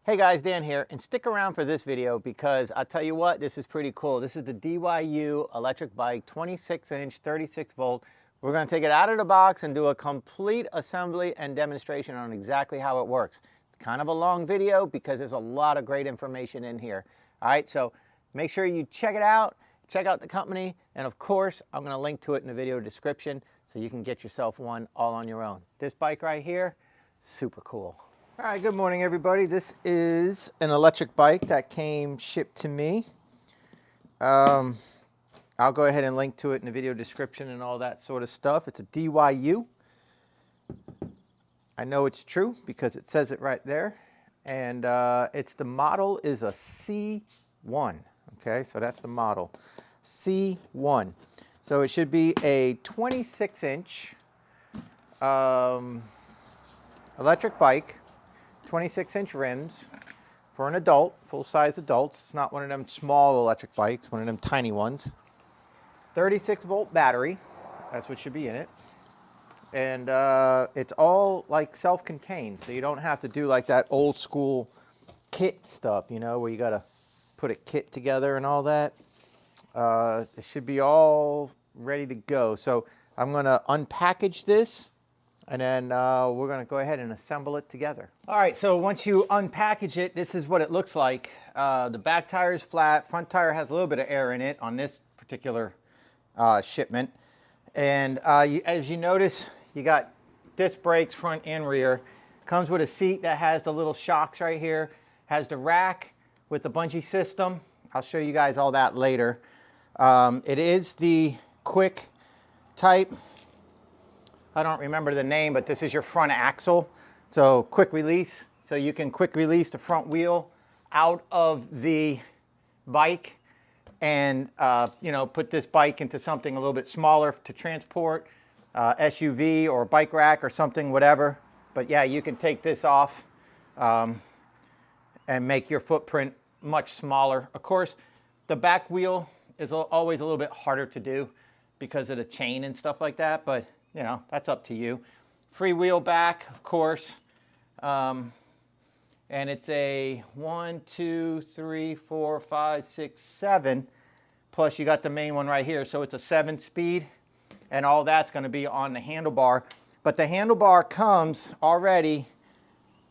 Hey guys, Dan here, and stick around for this video because I'll tell you what, this is pretty cool. This is the DYU electric bike, 26-inch, 36-volt. We're going to take it out of the box and do a complete assembly and demonstration on exactly how it works. It's kind of a long video because there's a lot of great information in here. All right, so make sure you check it out, check out the company, and of course, I'm going to link to it in the video description so you can get yourself one all on your own. This bike right here, super cool. All right, good morning everybody. This is an electric bike that came shipped to me. I'll go ahead and link to it in the video description and all that sort of stuff. It's a DYU. I know it's true because it says it right there. And the model is a C1. Okay, so that's the model, C1. So it should be a 26-inch electric bike. 26-inch rims for an adult, full-size adults. It's not one of them small electric bikes, one of them tiny ones. 36-volt battery, that's what should be in it. And it's all like self-contained, so you don't have to do like that old school kit stuff, you know, where you gotta put a kit together and all that. It should be all ready to go. So I'm gonna unpackage this, and then we're going to go ahead and assemble it together. All right, so once you unpackage it, this is what it looks like. The back tire is flat. Front tire has a little bit of air in it on this particular shipment. And as you notice, you got disc brakes front and rear. Comes with a seat that has the little shocks right here. Has the rack with the bungee system. I'll show you guys all that later. It is the quick type. I don't remember the name, but this is your front axle. So quick release. So you can quick release the front wheel out of the bike and you know, put this bike into something a little bit smaller to transport, SUV or bike rack or something, whatever. But yeah, you can take this off and make your footprint much smaller. Of course, the back wheel is always a little bit harder to do because of the chain and stuff like that, but you know, that's up to you. Free wheel back, of course. And it's a 1, 2, 3, 4, 5, 6, 7. Plus you got the main one right here. So it's a 7-speed. And all that's going to be on the handlebar. But the handlebar comes already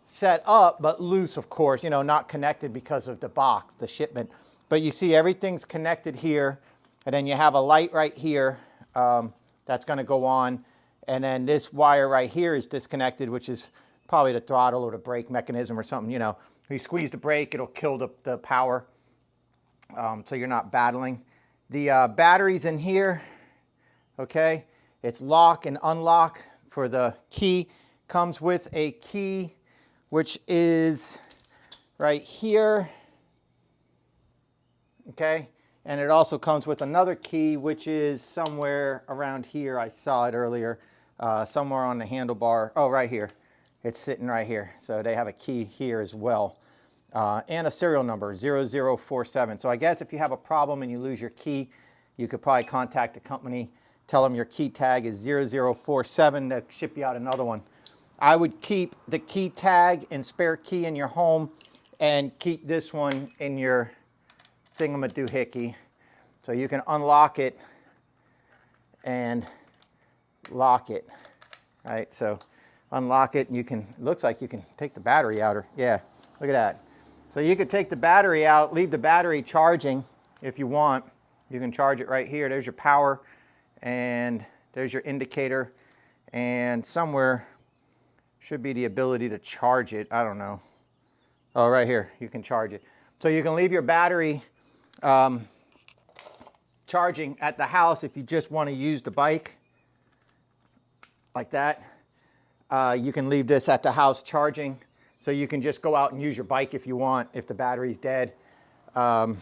set up, but loose, of course. You know, not connected because of the box, the shipment. But you see everything's connected here. And then you have a light right here that's going to go on. And then this wire right here is disconnected, which is probably the throttle or the brake mechanism or something. You know, if you squeeze the brake, it'll kill the power. So you're not battling. The battery's in here. Okay, it's lock and unlock for the key. Comes with a key, which is right here. Okay. And it also comes with another key, which is somewhere around here. I saw it earlier, somewhere on the handlebar. Oh, right here. It's sitting right here. So they have a key here as well. And a serial number, 0047. So I guess if you have a problem and you lose your key, you could probably contact the company, tell them your key tag is 0047, they'll ship you out another one. I would keep the key tag and spare key in your home and keep this one in your thingamadoohickey, so you can unlock it and lock it. Right, so unlock it and you can, it looks like you can take the battery out, or yeah, look at that. So you could take the battery out, leave the battery charging if you want. You can charge it right here. There's your power and there's your indicator, and somewhere should be the ability to charge it. I don't know. Oh, right here, you can charge it. So you can leave your battery charging at the house if you just want to use the bike like that. You can leave this at the house charging, so you can just go out and use your bike if you want, if the battery's dead. And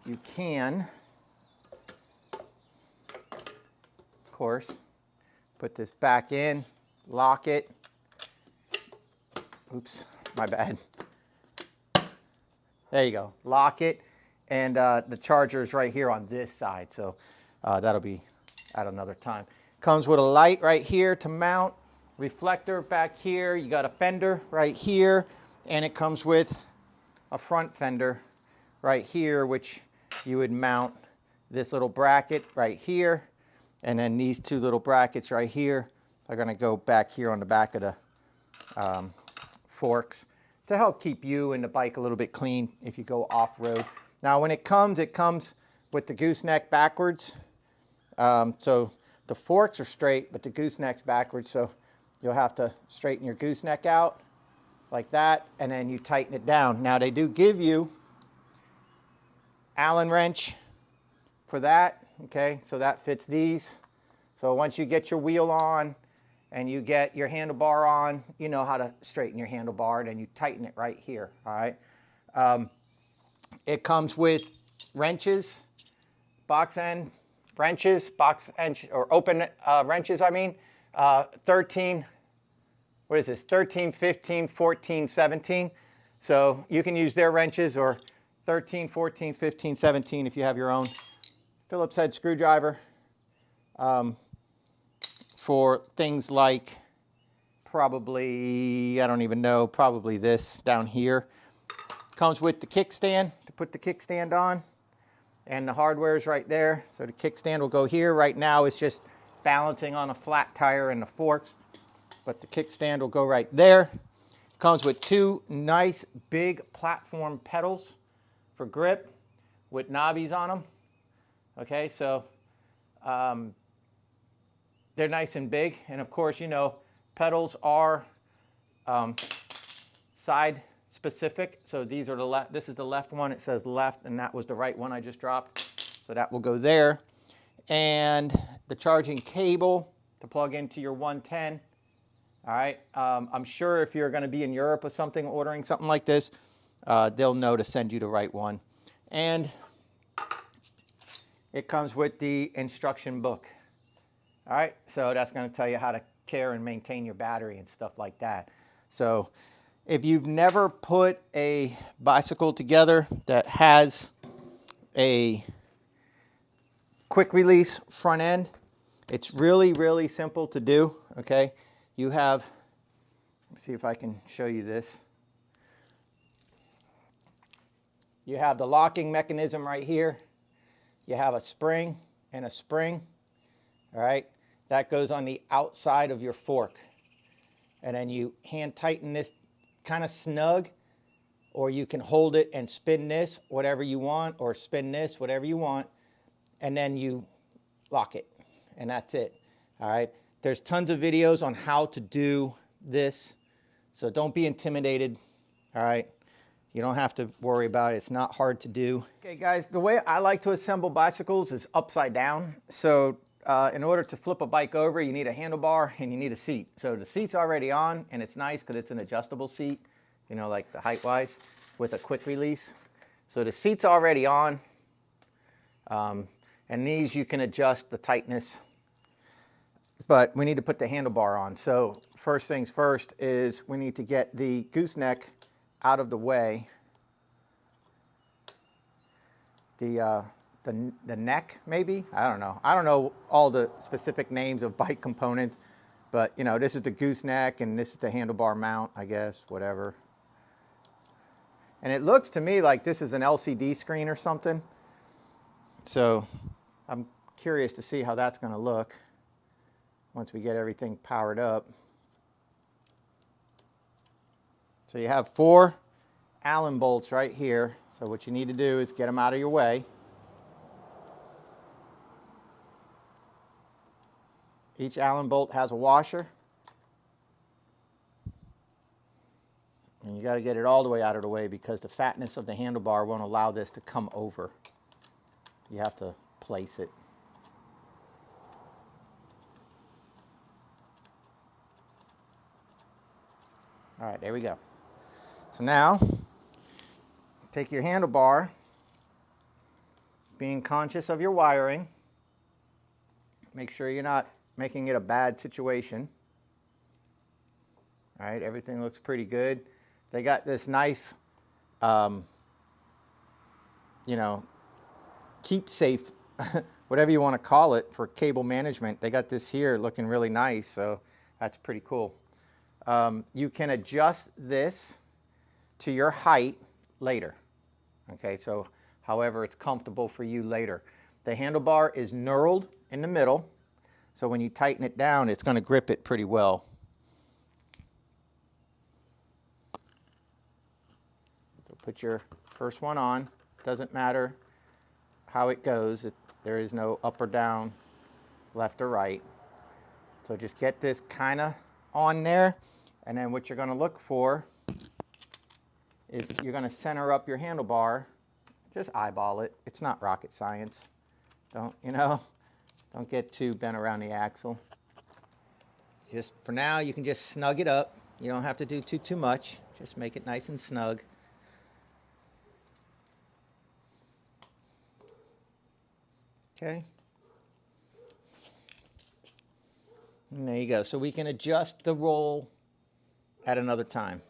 you can, of course, put this back in, lock it. Oops, my bad. There you go, lock it, and the charger is right here on this side, so that'll be at another time. Comes with a light right here to mount, reflector back here. You got a fender right here, and it comes with a front fender right here, which you would mount this little bracket right here, and then these two little brackets right here are going to go back here on the back of the forks to help keep you and the bike a little bit clean if you go off-road. Now when it comes with the gooseneck backwards. So the forks are straight, but the gooseneck's backwards, so you'll have to straighten your gooseneck out like that, and then you tighten it down. Now they do give you Allen wrench for that, okay? So that fits these. So once you get your wheel on and you get your handlebar on, you know how to straighten your handlebar, and then you tighten it right here, all right? It comes with wrenches, box end wrenches, or open wrenches, I mean. 13, what is this, 13, 15, 14, 17. So you can use their wrenches, or 13, 14, 15, 17 if you have your own. Phillips head screwdriver for things like probably, I don't even know, probably this down here. Comes with the kickstand to put the kickstand on, and the hardware is right there. So the kickstand will go here. Right now it's just balancing on a flat tire and the forks, but the kickstand will go right there. Comes with two nice big platform pedals for grip with knobbies on them. Okay, so they're nice and big, and of course, you know, pedals are side specific. So these are the left, this is the left one, it says left, and that was the right one I just dropped. So that will go there. And the charging cable to plug into your 110. All right, I'm sure if you're gonna be in Europe or something, ordering something like this, they'll know to send you the right one. And it comes with the instruction book. All right, so that's gonna tell you how to care and maintain your battery and stuff like that. So if you've never put a bicycle together that has a quick release front end, it's really, really simple to do, okay? You have, let's see if I can show you this. You have the locking mechanism right here. You have a spring and a spring, all right? That goes on the outside of your fork. And then you hand tighten this kind of snug, or you can hold it and spin this, whatever you want, or spin this, whatever you want, and then you lock it, and that's it, all right? There's tons of videos on how to do this, so don't be intimidated, all right? You don't have to worry about it. It's not hard to do. Okay, guys, the way I like to assemble bicycles is upside down. So in order to flip a bike over, you need a handlebar and you need a seat. So the seat's already on, and it's nice because it's an adjustable seat, you know, like the height-wise, with a quick release. So the seat's already on, and these you can adjust the tightness, but we need to put the handlebar on. So first things first is we need to get the gooseneck out of the way. The neck, maybe? I don't know. I don't know all the specific names of bike components, but you know, this is the gooseneck and this is the handlebar mount, I guess, whatever. And it looks to me like this is an LCD screen or something. So I'm curious to see how that's going to look once we get everything powered up. So you have 4 Allen bolts right here. So what you need to do is get them out of your way. Each Allen bolt has a washer. And you got to get it all the way out of the way because the fatness of the handlebar won't allow this to come over. You have to place it. All right, there we go. So now, take your handlebar, being conscious of your wiring. Make sure you're not making it a bad situation. All right, everything looks pretty good. They got this nice, you know, keep safe, whatever you want to call it, for cable management. They got this here looking really nice. So That's pretty cool. You can adjust this to your height later. Okay, so however it's comfortable for you later. The handlebar is knurled in the middle, so when you tighten it down, it's going to grip it pretty well. So put your first one on. Doesn't matter how it goes. There is no up or down, left or right. So just get this kind of on there, and then what you're going to look for is you're going to center up your handlebar. Just eyeball it. It's not rocket science. Don't get too bent around the axle. Just for now, you can just snug it up. You don't have to do too much. Just make it nice and snug. Okay. And there you go. So we can adjust the roll at another time.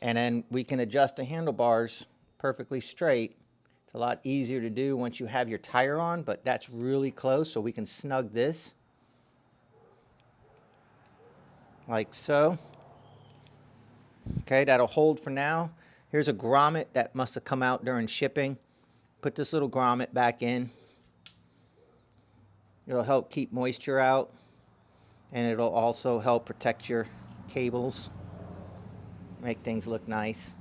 And then we can adjust the handlebars perfectly straight. It's a lot easier to do once you have your tire on, but that's really close, so we can snug this like so. Okay, that'll hold for now. Here's a grommet that must have come out during shipping. Put this little grommet back in. It'll help keep moisture out, and it'll also help protect your cables, make things look nice.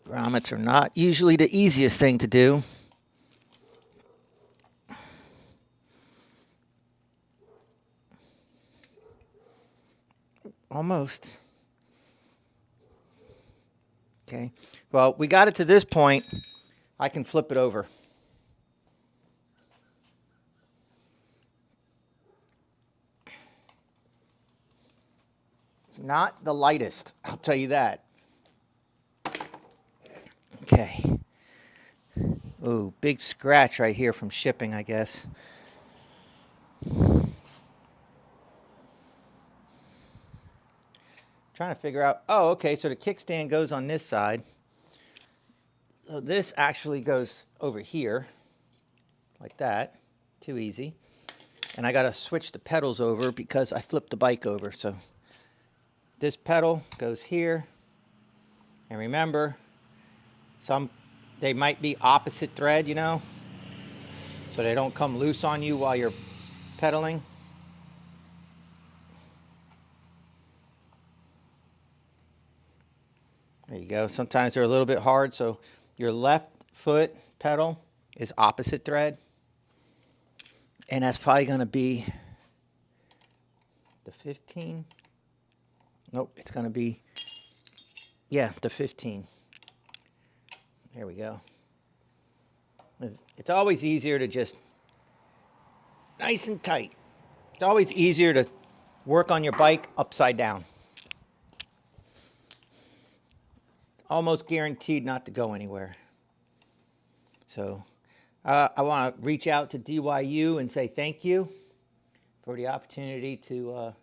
Grommets are not usually the easiest thing to do. Almost. Okay. Well, we got it to this point. I can flip it over. It's not the lightest, I'll tell you that. Okay. Ooh, big scratch right here from shipping, I guess. Trying to figure out, oh, okay, so the kickstand goes on this side. So this actually goes over here, like that. Too easy. And I got to switch the pedals over because I flipped the bike over. So this pedal goes here. And remember, they might be opposite thread, you know, so they don't come loose on you while you're pedaling. There you go. Sometimes they're a little bit hard, so your left foot pedal is opposite thread, and that's probably going to be the 15. Nope, it's going to be, yeah, the 15. There we go. It's always easier to just nice and tight. It's always easier to work on your bike upside down. Almost guaranteed not to go anywhere. So I want to reach out to DYU and say thank you for the opportunity to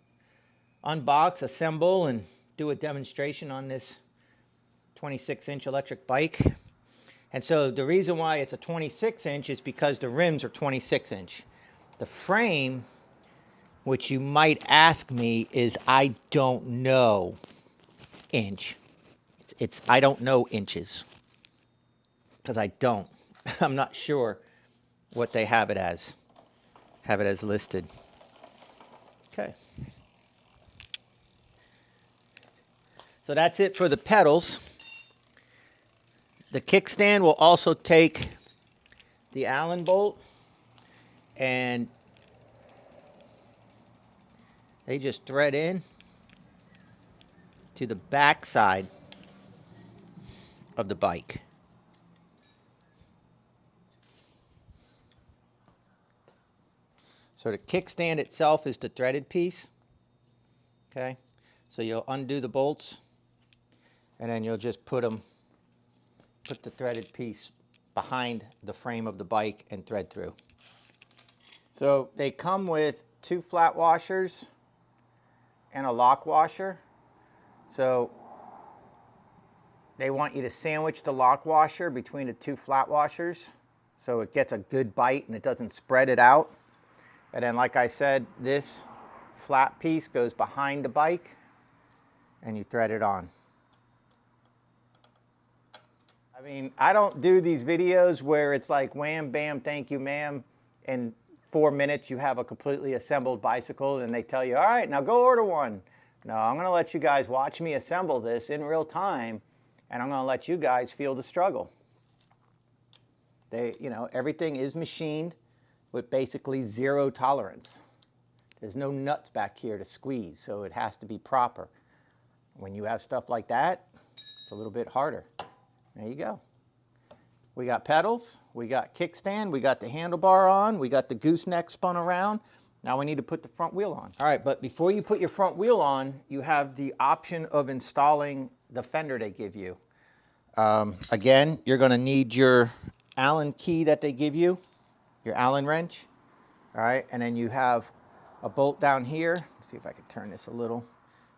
unbox, assemble, and do a demonstration on this 26-inch electric bike. And so the reason why it's a 26-inch is because the rims are 26-inch. The frame, which you might ask me, is I don't know inch. I don't know inches because I don't. I'm not sure what they have it as listed. Okay. So that's it for the pedals. The kickstand will also take the Allen bolt, and they just thread in to the back side of the bike. So the kickstand itself is the threaded piece. Okay, so you'll undo the bolts, and then you'll just put the threaded piece behind the frame of the bike and thread through. So they come with 2 flat washers and a lock washer. So they want you to sandwich the lock washer between the 2 flat washers. so it gets a good bite and it doesn't spread it out. And then, like I said, this flat piece goes behind the bike and you thread it on. I mean, I don't do these videos where it's like wham, bam, thank you, ma'am. In 4 minutes, you have a completely assembled bicycle and they tell you, all right, now go order one. No, I'm going to let you guys watch me assemble this in real time, and I'm going to let you guys feel the struggle. Everything is machined with basically zero tolerance. There's no nuts back here to squeeze, so it has to be proper. When you have stuff like that, it's a little bit harder. There you go. We got pedals, we got kickstand, we got the handlebar on, we got the gooseneck spun around. Now we need to put the front wheel on. All right, but before you put your front wheel on, you have the option of installing the fender they give you. Again, you're gonna need your Allen key that they give you, your Allen wrench. All right, and then you have a bolt down here. Let's see if I can turn this a little.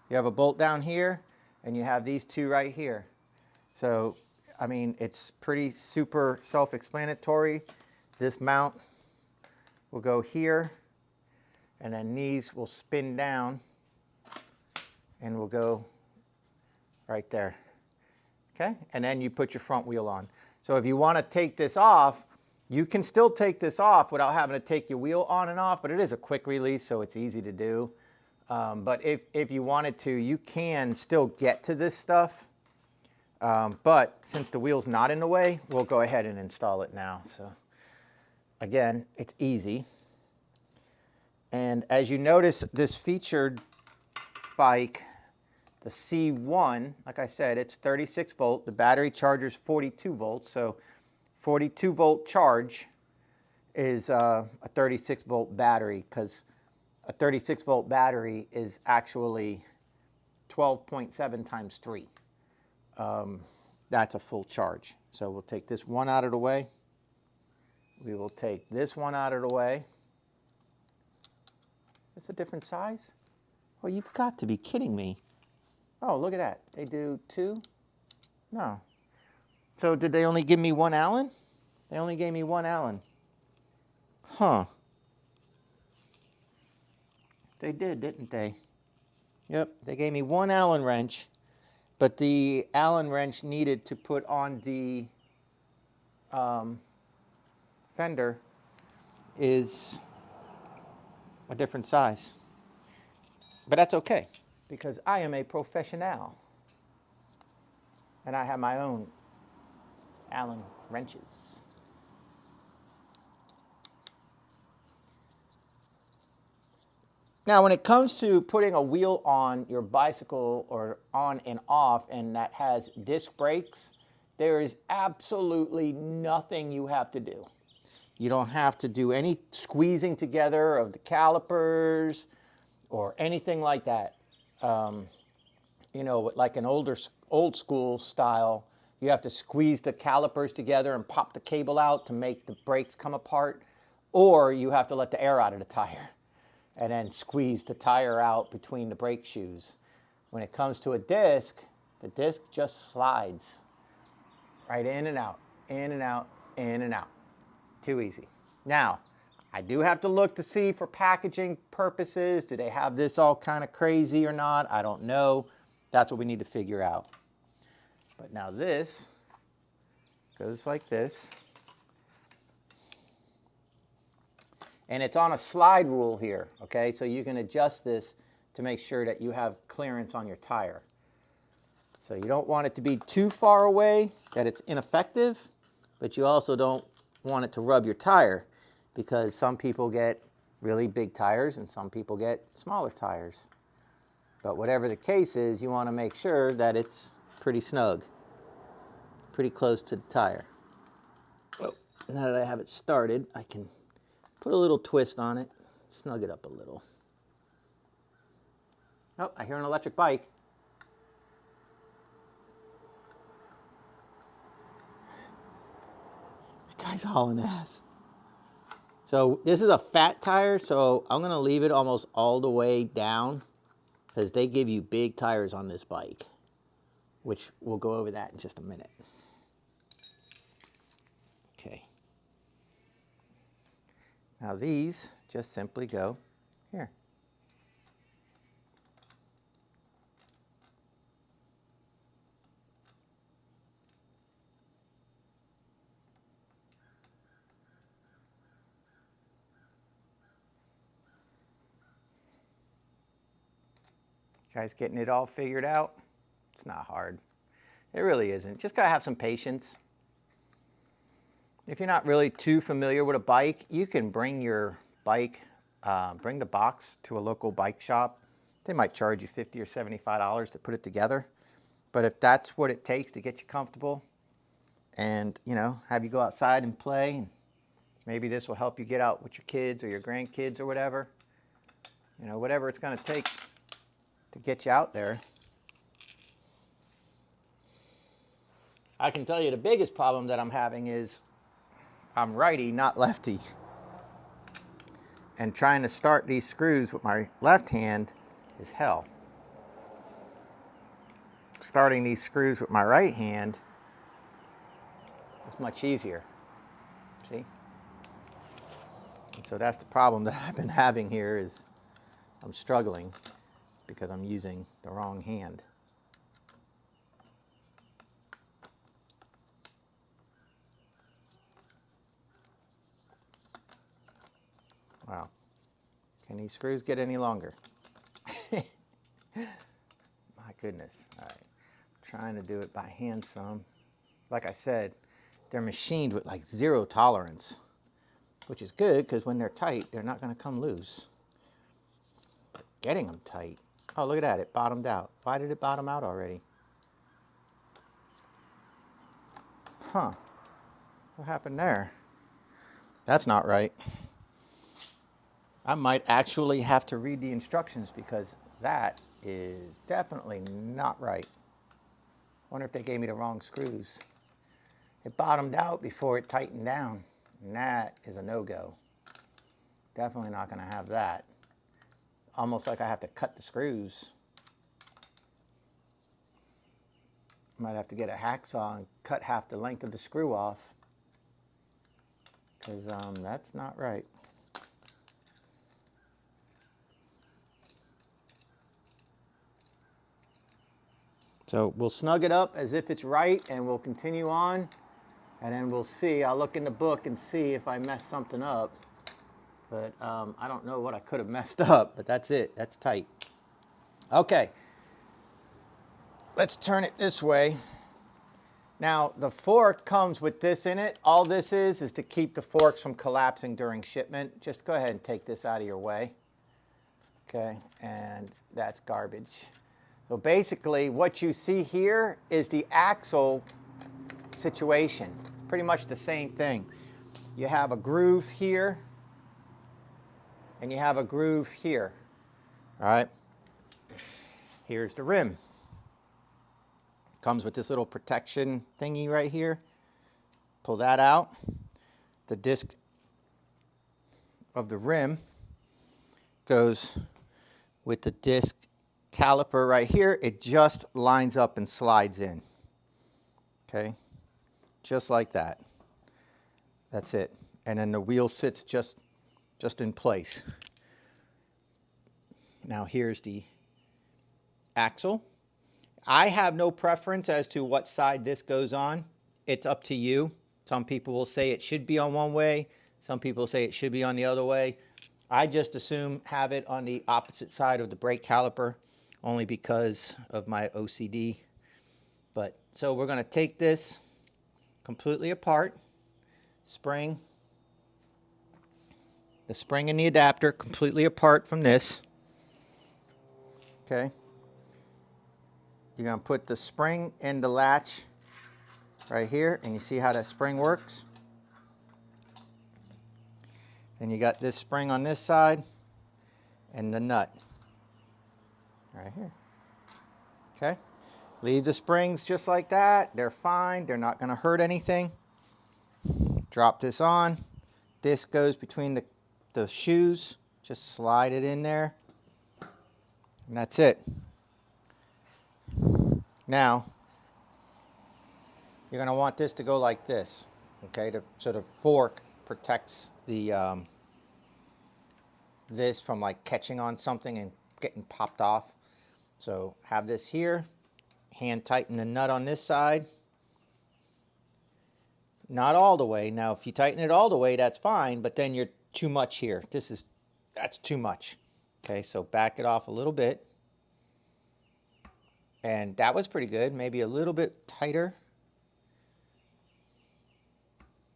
You have a bolt down here, and you have these two right here. So, I mean, it's pretty super self-explanatory. This mount will go here, and then these will spin down and will go right there. Okay, and then you put your front wheel on. So if you want to take this off, you can still take this off without having to take your wheel on and off, but it is a quick release, so it's easy to do. But if you wanted to, you can still get to this stuff. But since the wheel's not in the way, we'll go ahead and install it now. So again, it's easy. And as you notice, this featured bike, the C1, like I said, it's 36 volt. The battery charger's 42 volts. So 42 volt charge is a 36 volt battery, because a 36 volt battery is actually 12.7 times 3. That's a full charge. So we'll take this one out of the way. We will take this one out of the way. It's a different size? Well, you've got to be kidding me. Oh, look at that. They do 2? No. So did they only give me 1 Allen? They only gave me 1 Allen. Huh. They did, didn't they? Yep, they gave me 1 Allen wrench, but the Allen wrench needed to put on the fender is a different size. But that's okay, because I am a professional. And I have my own Allen wrenches. Now, when it comes to putting a wheel on your bicycle or on and off, and that has disc brakes, there is absolutely nothing you have to do. You don't have to do any squeezing together of the calipers or anything like that. You know, like an old school style, you have to squeeze the calipers together and pop the cable out to make the brakes come apart, or you have to let the air out of the tire and then squeeze the tire out between the brake shoes. When it comes to a disc, the disc just slides right in and out, in and out, in and out. Too easy. Now, I do have to look to see for packaging purposes, do they have this all kind of crazy or not? I don't know. That's what we need to figure out. But now this goes like this. And it's on a slide rule here, okay? So you can adjust this to make sure that you have clearance on your tire. So you don't want it to be too far away that it's ineffective, but you also don't want it to rub your tire, because some people get really big tires and some people get smaller tires. But whatever the case is, you want to make sure that it's pretty snug, pretty close to the tire. Oh, now that I have it started, I can put a little twist on it, snug it up a little. Oh, I hear an electric bike. The guy's hauling ass. So this is a fat tire, so I'm gonna leave it almost all the way down, because they give you big tires on this bike, which we'll go over that in just a minute. Okay, Now these just simply go here. Guys getting it all figured out? It's not hard. It really isn't. Just gotta have some patience. If you're not really too familiar with a bike, you can bring your bike, bring the box to a local bike shop. They might charge you $50 or $75 to put it together. But if that's what it takes to get you comfortable and, you know, have you go outside and play, and maybe this will help you get out with your kids or your grandkids or whatever. You know, whatever it's gonna take to get you out there. I can tell you the biggest problem that I'm having is I'm righty, not lefty. And trying to start these screws with my left hand is hell. Starting these screws with my right hand is much easier. See? And so that's the problem that I've been having here is I'm struggling because I'm using the wrong hand. Wow. Can these screws get any longer? My goodness. All right. I'm trying to do it by hand some. Like I said, they're machined with like 0 tolerance, which is good because when they're tight, they're not going to come loose. But getting them tight. Oh, look at that. It bottomed out. Why did it bottom out already? Huh. What happened there? That's not right. I might actually have to read the instructions because that is definitely not right. Wonder if they gave me the wrong screws. It bottomed out before it tightened down, and that is a no-go. Definitely not going to have that. Almost like I have to cut the screws. Might have to get a hacksaw and cut half the length of the screw off because that's not right. So we'll snug it up as if it's right and we'll continue on and then we'll see. I'll look in the book and see if I messed something up. But I don't know what I could have messed up, but that's it. That's tight. Okay. Let's turn it this way. Now the fork comes with this in it. All this is to keep the forks from collapsing during shipment. Just go ahead and take this out of your way. Okay, and that's garbage. So basically what you see here is the axle situation. Pretty much the same thing. You have a groove here and you have a groove here. All right. Here's the rim. Comes with this little protection thingy right here. Pull that out. The disc of the rim goes with the disc caliper right here. It just lines up and slides in. Okay, just like that. That's it. And then the wheel sits just in place. Now here's the axle. I have no preference as to what side this goes on. It's up to you. Some people will say it should be on one way. Some people say it should be on the other way. I just assume have it on the opposite side of the brake caliper, only because of my OCD. But so we're going to take this completely apart. Spring. The spring and the adapter completely apart from this. Okay. You're going to put the spring in the latch right here, and you see how that spring works? Then you got this spring on this side and the nut right here. Okay? Leave the springs just like that. They're fine. They're not going to hurt anything. Drop this on. This goes between the shoes. Just slide it in there. And that's it. Now, you're going to want this to go like this. Okay? So the fork protects the this from like catching on something and getting popped off. So have this here, hand tighten the nut on this side. Not all the way. Now, if you tighten it all the way, that's fine, but then you're too much here. That's too much. Okay, so back it off a little bit. And that was pretty good, maybe a little bit tighter.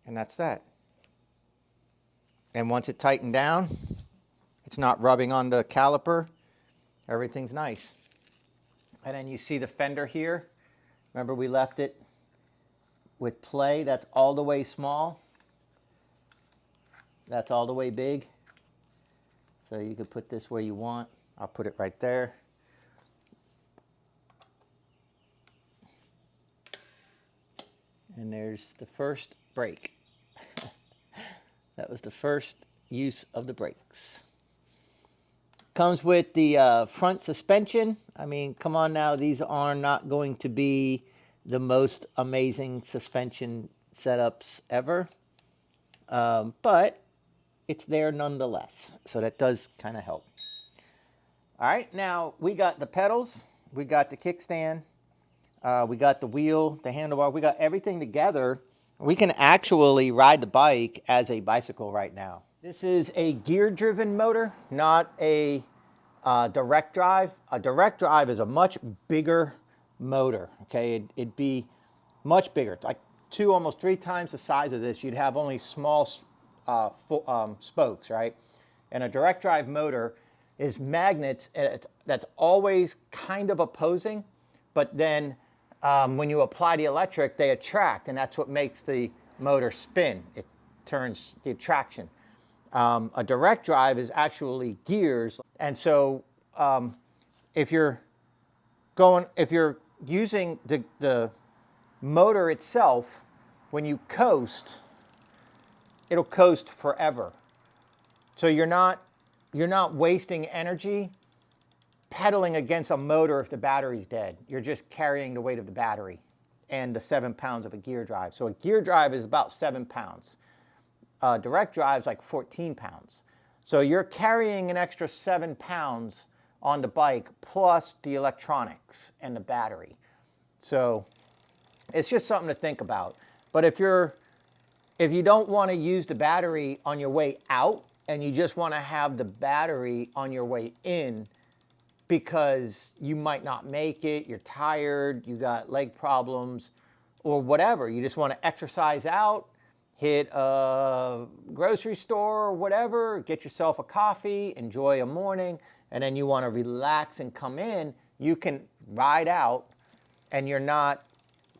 And that's that. And once it tightened down, it's not rubbing on the caliper, everything's nice. And then you see the fender here. Remember we left it with play, that's all the way small. That's all the way big. So you could put this where you want. I'll put it right there. And there's the first brake. That was the first use of the brakes. Comes with the front suspension. I mean, come on now, these are not going to be the most amazing suspension setups ever. But it's there nonetheless. So that does kind of help. All right, now we got the pedals, we got the kickstand, we got the wheel, the handlebar, we got everything together. We can actually ride the bike as a bicycle right now. This is a gear-driven motor, not a direct drive. A direct drive is a much bigger motor, okay? It'd be much bigger, like almost 3 times the size of this. You'd have only small spokes, right? And a direct drive motor is magnets that's always kind of opposing, but then when you apply the electric, they attract, and that's what makes the motor spin. It turns the attraction. A direct drive is actually gears, and so if you're using the motor itself, when you coast, it'll coast forever. So you're not wasting energy pedaling against a motor if the battery's dead. You're just carrying the weight of the battery and the 7 pounds of a gear drive. So a gear drive is about 7 pounds. Direct drive is like 14 pounds. So you're carrying an extra 7 pounds on the bike plus the electronics and the battery. So it's just something to think about. But if you don't want to use the battery on your way out and you just want to have the battery on your way in, because you might not make it, you're tired, you got leg problems, or whatever. You just want to exercise out, hit a grocery store or whatever, get yourself a coffee, enjoy a morning, and then you want to relax and come in, you can ride out and you're not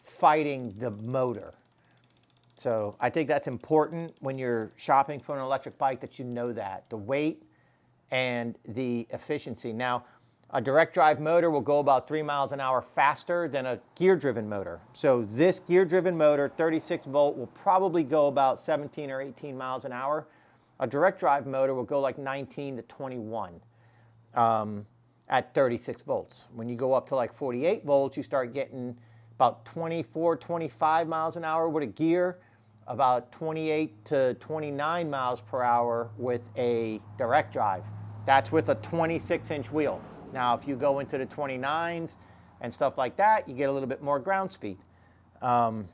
fighting the motor. So I think that's important when you're shopping for an electric bike, that you know that, the weight and the efficiency. Now, a direct drive motor will go about 3 miles an hour faster than a gear-driven motor. So this gear-driven motor, 36 volt, will probably go about 17 or 18 miles an hour. A direct drive motor will go like 19 to 21 at 36 volts. When you go up to like 48 volts, you start getting about 24, 25 miles an hour with a gear, about 28 to 29 miles per hour with a direct drive. That's with a 26-inch wheel. Now, if you go into the 29s and stuff like that, you get a little bit more ground speed. So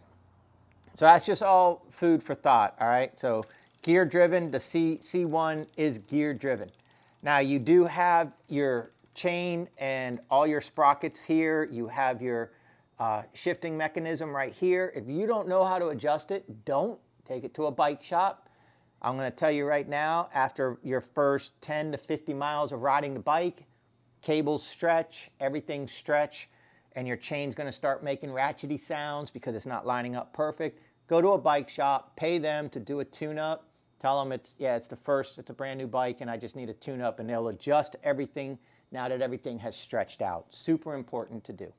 that's just all food for thought, all right? So gear-driven, the C1 is gear-driven. Now, you do have your chain and all your sprockets here. You have your shifting mechanism right here. If you don't know how to adjust it, don't take it to a bike shop. I'm going to tell you right now, after your first 10 to 50 miles of riding the bike, cables stretch, everything stretch, and your chain's going to start making ratchety sounds because it's not lining up perfect. Go to a bike shop, pay them to do a tune-up. Tell them it's a brand new bike and I just need a tune-up, and they'll adjust everything now that everything has stretched out. Super important to do.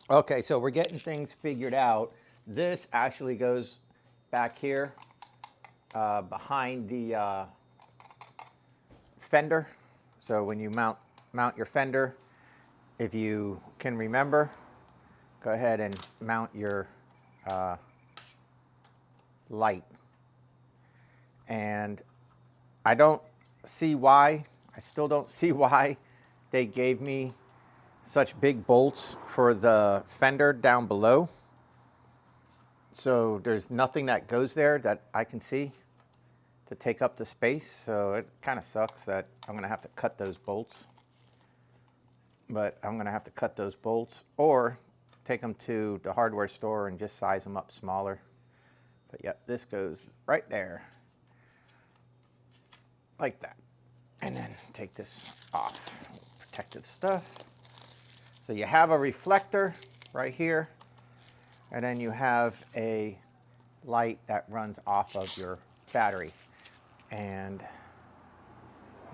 Okay, so we're getting things figured out. This actually goes back here behind the fender. So when you mount your fender, if you can remember, go ahead and mount your light. And I don't see why. I still don't see why they gave me such big bolts for the fender down below. So there's nothing that goes there that I can see to take up the space. So it kind of sucks that I'm going to have to cut those bolts. But I'm going to have to cut those bolts or take them to the hardware store and just size them up smaller. But yep, this goes right there, like that. And then take this off, protective stuff. So you have a reflector right here, and then you have a light that runs off of your battery. And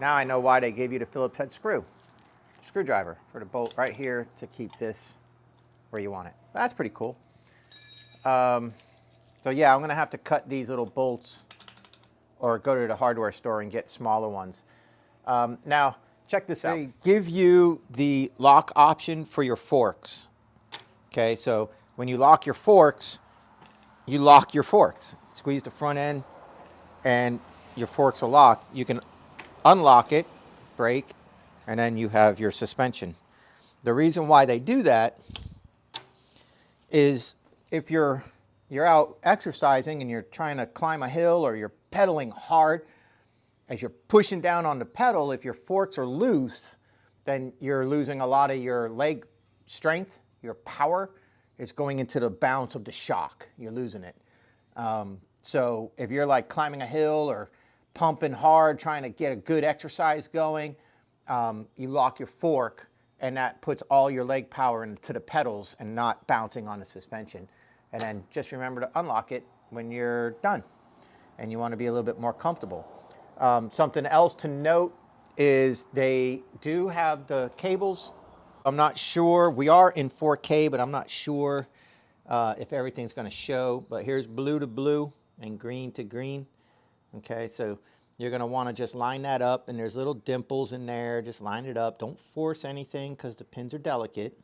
now I know why they gave you the Phillips head screwdriver for the bolt right here to keep this where you want it. That's pretty cool. So yeah, I'm gonna have to cut these little bolts or go to the hardware store and get smaller ones. Now, check this out. They give you the lock option for your forks. Okay, so when you lock your forks, you lock your forks. Squeeze the front end and your forks are locked. You can unlock it, brake, and then you have your suspension. The reason why they do that is if you're out exercising and you're trying to climb a hill or you're pedaling hard, as you're pushing down on the pedal, if your forks are loose, then you're losing a lot of your leg strength, your power is going into the bounce of the shock. You're losing it. So if you're like climbing a hill or pumping hard, trying to get a good exercise going, you lock your fork and that puts all your leg power into the pedals and not bouncing on the suspension. And then just remember to unlock it when you're done and you want to be a little bit more comfortable. Something else to note is they do have the cables. I'm not sure, we are in 4K, but I'm not sure if everything's going to show. But here's blue to blue and green to green. Okay, so you're going to want to just line that up, and there's little dimples in there. Just line it up. Don't force anything because the pins are delicate.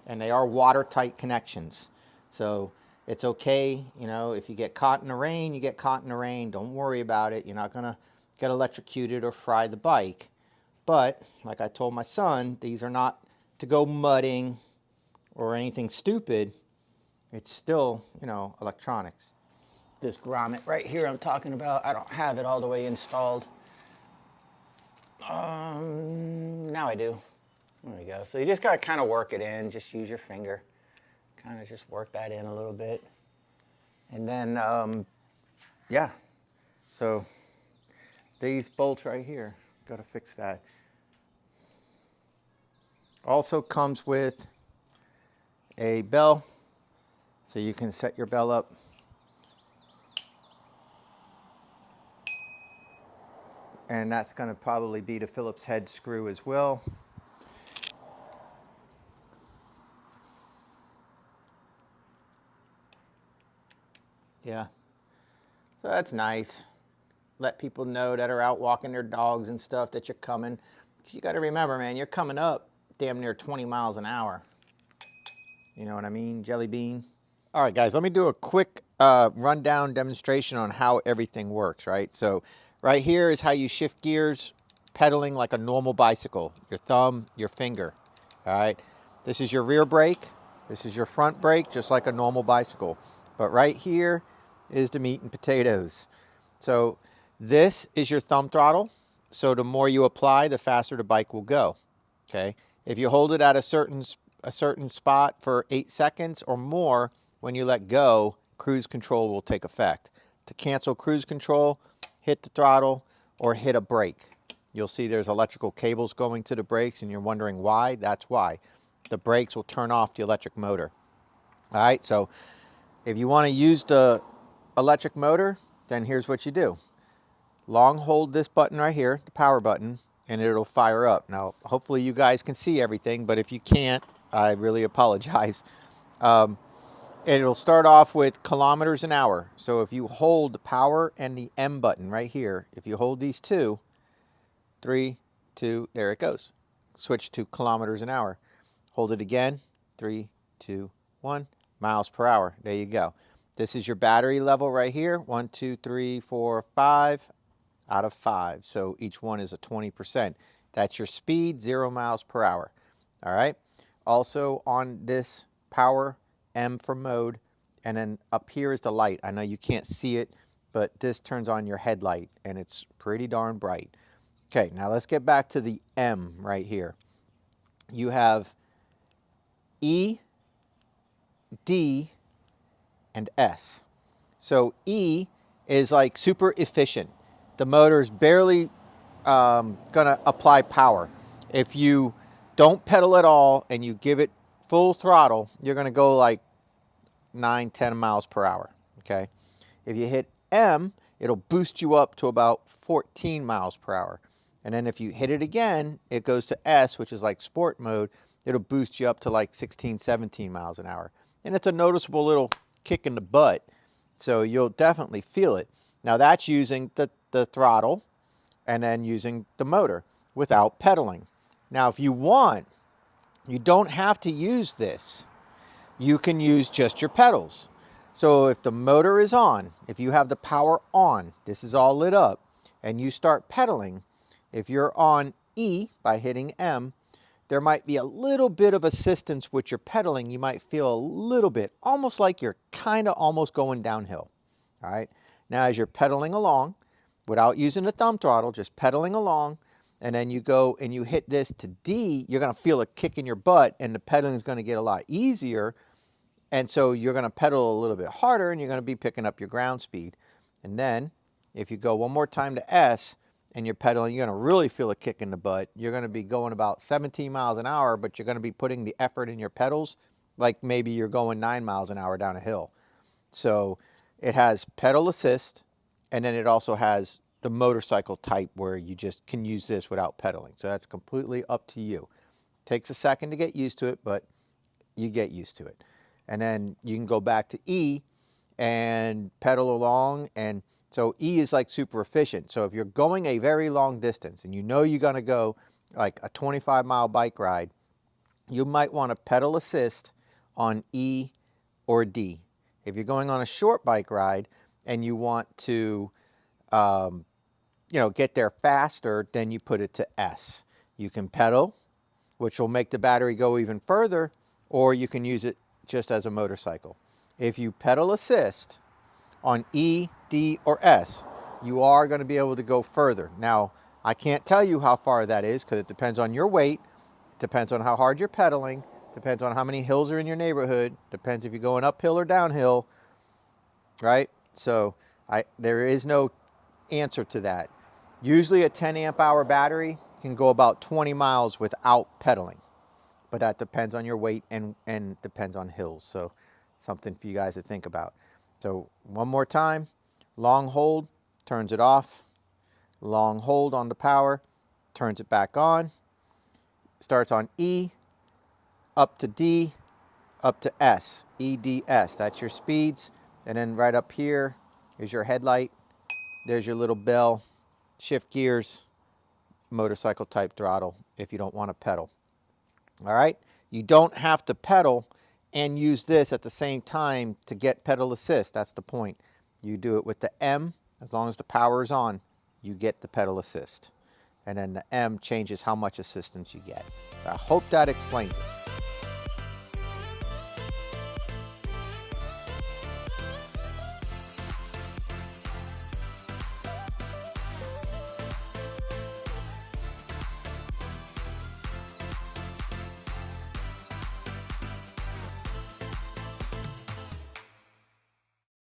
And they are watertight connections. So it's okay, you know, if you get caught in the rain, you get caught in the rain. Don't worry about it. You're not going to get electrocuted or fry the bike. But like I told my son, these are not to go mudding or anything stupid. It's still, you know, electronics. This grommet right here I'm talking about, I don't have it all the way installed. Now I do. There we go. So you just got to kind of work it in. Just use your finger. Kind of just work that in a little bit. And then, yeah. So these bolts right here, got to fix that. Also comes with a bell, so you can set your bell up. And that's going to probably be the Phillips head screw as well. Yeah, so that's nice. Let people know that are out walking their dogs and stuff that you're coming. You got to remember, man, you're coming up damn near 20 miles an hour. You know what I mean, Jelly Bean? All right, guys, let me do a quick rundown demonstration on how everything works, right? So right here is how you shift gears, pedaling like a normal bicycle. Your thumb, your finger, all right? This is your rear brake. This is your front brake, just like a normal bicycle. But right here is the meat and potatoes. So this is your thumb throttle. So the more you apply, the faster the bike will go, okay? If you hold it at a certain spot for 8 seconds or more, when you let go, cruise control will take effect. To cancel cruise control, hit the throttle or hit a brake. You'll see there's electrical cables going to the brakes and you're wondering why. That's why. The brakes will turn off the electric motor. All right, so if you want to use the electric motor, then here's what you do. Long hold this button right here, the power button, and it'll fire up. Now, hopefully you guys can see everything, but if you can't, I really apologize. It'll start off with kilometers an hour. So if you hold the power and the M button right here, if you hold these two, 3, 2, there it goes. Switch to kilometers an hour. Hold it again, 3, 2, 1, miles per hour. There you go. This is your battery level right here. 1, 2, 3, 4, 5 out of 5. So each one is a 20%. That's your speed, 0 miles per hour. All right. Also on this power, M for mode, and then up here is the light. I know you can't see it, but this turns on your headlight and it's pretty darn bright. Okay, now let's get back to the M right here. You have E, D, and S. So E is like super efficient. The motor is barely gonna apply power. If you don't pedal at all and you give it full throttle, you're gonna go like 9, 10 miles per hour, okay? If you hit M, it'll boost you up to about 14 miles per hour. And then if you hit it again, it goes to S, which is like sport mode. It'll boost you up to like 16, 17 miles an hour. And it's a noticeable little kick in the butt. So you'll definitely feel it. Now that's using the throttle and then using the motor without pedaling. Now if you want, you don't have to use this. You can use just your pedals. So if the motor is on, if you have the power on, this is all lit up, and you start pedaling, if you're on E by hitting M, there might be a little bit of assistance with your pedaling. You might feel a little bit, almost like you're kind of almost going downhill. All right. Now, as you're pedaling along, without using the thumb throttle, just pedaling along, and then you go and you hit this to D, you're going to feel a kick in your butt, and the pedaling is going to get a lot easier. And so you're going to pedal a little bit harder, and you're going to be picking up your ground speed. And then if you go one more time to S, and you're pedaling, you're going to really feel a kick in the butt. You're going to be going about 17 miles an hour, but you're going to be putting the effort in your pedals like maybe you're going 9 miles an hour down a hill. So it has pedal assist, and then it also has the motorcycle type where you just can use this without pedaling. So that's completely up to you. Takes a second to get used to it, but you get used to it. And then you can go back to E and pedal along, and so E is like super efficient. So if you're going a very long distance and you know you're going to go like a 25-mile bike ride, you might want to pedal assist on E or D. If you're going on a short bike ride and you want to get there faster, then you put it to S. You can pedal, which will make the battery go even further, or you can use it just as a motorcycle. If you pedal assist on E, D, or S, you are going to be able to go further. Now, I can't tell you how far that is because it depends on your weight, it depends on how hard you're pedaling, depends on how many hills are in your neighborhood, depends if you're going uphill or downhill, right? So there is no answer to that. Usually a 10 amp hour battery can go about 20 miles without pedaling, but that depends on your weight and depends on hills. So something for you guys to think about. So one more time, long hold, turns it off. Long hold on the power, turns it back on. Starts on E, up to D, up to S, E, D, S. That's your speeds. And then right up here is your headlight. There's your little bell, shift gears, motorcycle type throttle if you don't want to pedal. All right, you don't have to pedal and use this at the same time to get pedal assist. That's the point. You do it with the M. As long as the power is on, you get the pedal assist. And then the M changes how much assistance you get. I hope that explains it.